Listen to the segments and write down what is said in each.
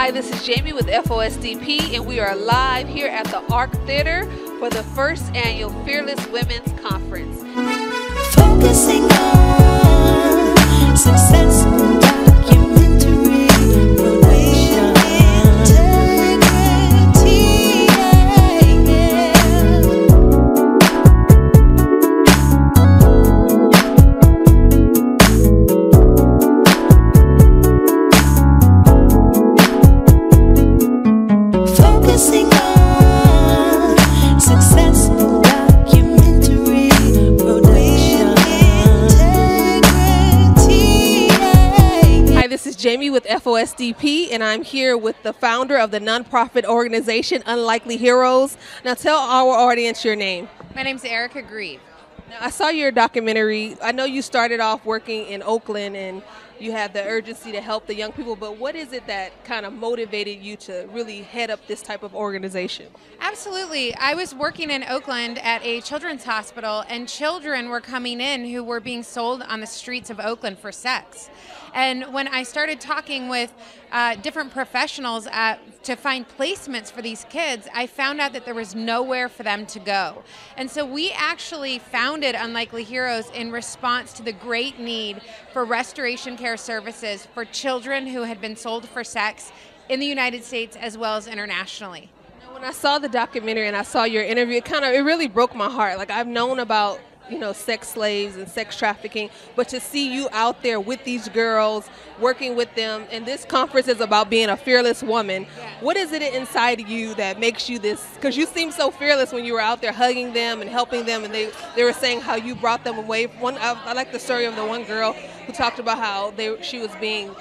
Hi, this is Jamie with FOSDP, and we are live here at the ARC Theater for the first annual Fearless Women's Conference. Focusing on successful documentary production, integrity, focusing on successful documentary production, integrity. Hi, this is Jamie with FOSDP, and I'm here with the founder of the nonprofit organization Unlikely Heroes. Now tell our audience your name. My name's Erica Grieve. Now, I saw your documentary. I know you started off working in Oakland and you had the urgency to help the young people, but what is it that kind of motivated you to really head up this type of organization? Absolutely. I was working in Oakland at a children's hospital, and children were coming in who were being sold on the streets of Oakland for sex. And when I started talking with different professionals to find placements for these kids, I found out that there was nowhere for them to go. And so we actually founded Unlikely Heroes in response to the great need for restoration care services for children who had been sold for sex in the United States as well as internationally. Now, when I saw the documentary and I saw your interview, it really broke my heart. Like, I've known about sex slaves and sex trafficking, but to see you out there with these girls, working with them, and this conference is about being a fearless woman. Yeah. What is it inside you that makes you this? Because you seem so fearless when you were out there hugging them and helping them, and they were saying how you brought them away. I like the story of the one girl who talked about how she was being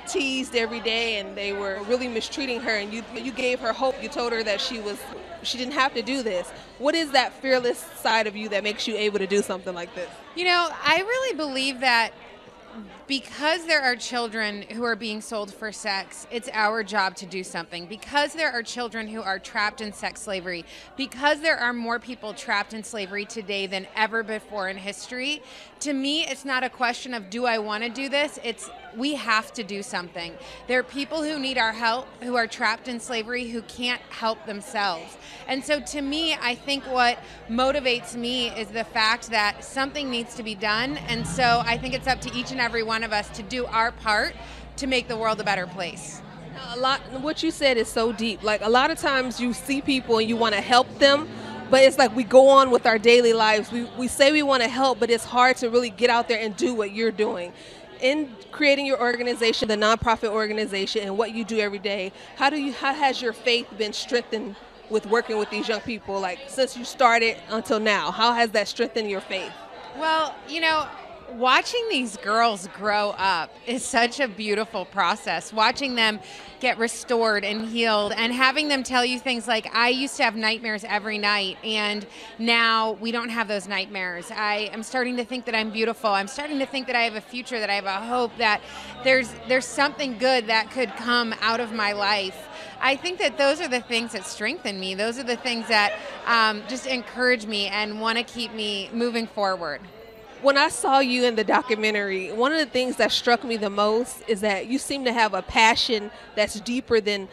teased every day and they were really mistreating her, and you gave her hope. You told her that she didn't have to do this. What is that fearless side of you that makes you able to do something like this? I really believe that because there are children who are being sold for sex, it's our job to do something. Because there are children who are trapped in sex slavery, because there are more people trapped in slavery today than ever before in history, to me, it's not a question of do I want to do this? It's we have to do something. There are people who need our help, who are trapped in slavery, who can't help themselves. And so to me, I think what motivates me is the fact that something needs to be done. And so I think it's up to each and every one of us to do our part to make the world a better place. What you said is so deep. Like, a lot of times you see people and you want to help them, but it's like we go on with our daily lives. We say we want to help, but it's hard to really get out there and do what you're doing. In creating your organization, the nonprofit organization, and what you do every day, how has your faith been strengthened with working with these young people? Like, since you started until now, how has that strengthened your faith? Well, watching these girls grow up is such a beautiful process. Watching them get restored and healed and having them tell you things like, I used to have nightmares every night and now we don't have those nightmares. I am starting to think that I'm beautiful. I'm starting to think that I have a future, that I have a hope, that there's something good that could come out of my life. I think that those are the things that strengthen me. Those are the things that just encourage me and want to keep me moving forward. When I saw you in the documentary, one of the things that struck me the most is that you seem to have a passion that's deeper than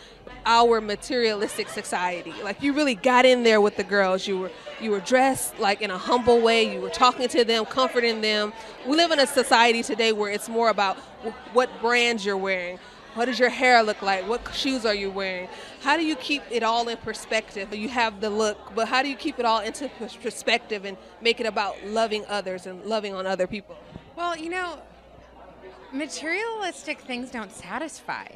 our materialistic society. Like, you really got in there with the girls. You were dressed like in a humble way. You were talking to them, comforting them. We live in a society today where it's more about what brands you're wearing. What does your hair look like? What shoes are you wearing? How do you keep it all in perspective? You have the look, but how do you keep it all into perspective and make it about loving others and loving on other people? Well, materialistic things don't satisfy.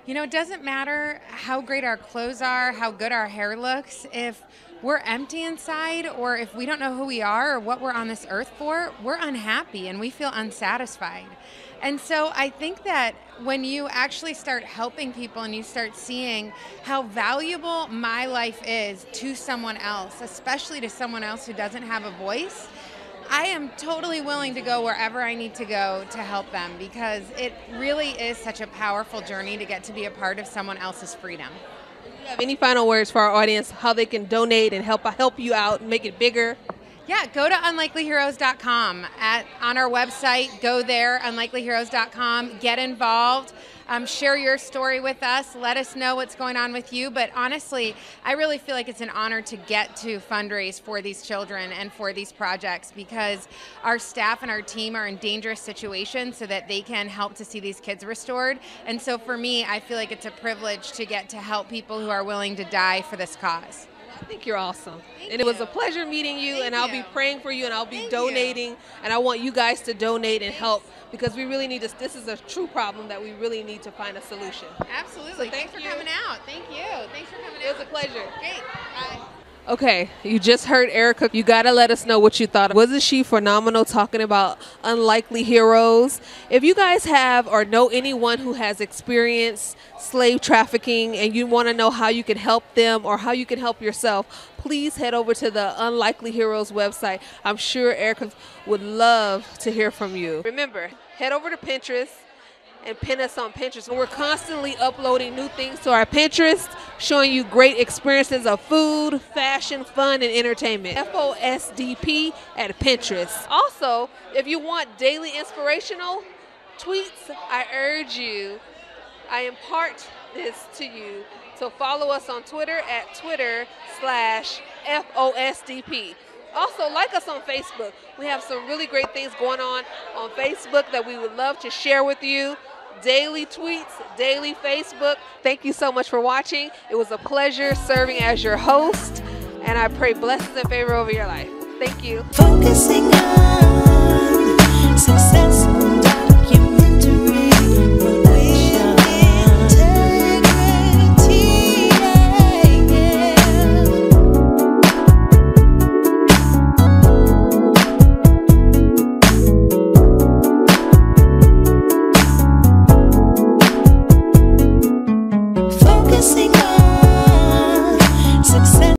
It doesn't matter how great our clothes are, how good our hair looks. If we're empty inside, or if we don't know who we are or what we're on this earth for, we're unhappy and we feel unsatisfied. And so I think that when you actually start helping people and you start seeing how valuable my life is to someone else, especially to someone else who doesn't have a voice, I am totally willing to go wherever I need to go to help them, because it really is such a powerful journey to get to be a part of someone else's freedom. Do you have any final words for our audience, how they can donate and help you out, make it bigger? Yeah, go to unlikelyheroes.com. On our website, go there, unlikelyheroes.com. Get involved. Share your story with us. Let us know what's going on with you. But honestly, I really feel like it's an honor to get to fundraise for these children and for these projects, because our staff and our team are in dangerous situations so that they can help to see these kids restored. And so for me, I feel like it's a privilege to get to help people who are willing to die for this cause. I think you're awesome. Thank And it was you. a pleasure meeting you, Thank and I'll be you. praying for you, and I'll be Thank donating, and I want you guys to donate and help, because we really need this is a true problem that we really need to find a solution. Absolutely. So Thanks for you. coming out. Thank you. Thanks for coming It was out. a pleasure. Great. Bye. Okay, you just heard Erica. You gotta let us know what you thought. Wasn't she phenomenal talking about unlikely heroes? If you guys have or know anyone who has experienced slave trafficking and you want to know how you can help them or how you can help yourself, please head over to the Unlikely Heroes website. I'm sure Erica would love to hear from you. Remember, head over to Pinterest and pin us on Pinterest. And we're constantly uploading new things to our Pinterest, showing you great experiences of food, fashion, fun, and entertainment. FOSDP at Pinterest. Also, if you want daily inspirational tweets, I impart this to you. So follow us on Twitter at Twitter/FOSDP. Also, like us on Facebook. We have some really great things going on Facebook that we would love to share with you. Daily tweets, daily Facebook. Thank you so much for watching. It was a pleasure serving as your host, and I pray blessings and favor over your life. Thank you. Focusing on success.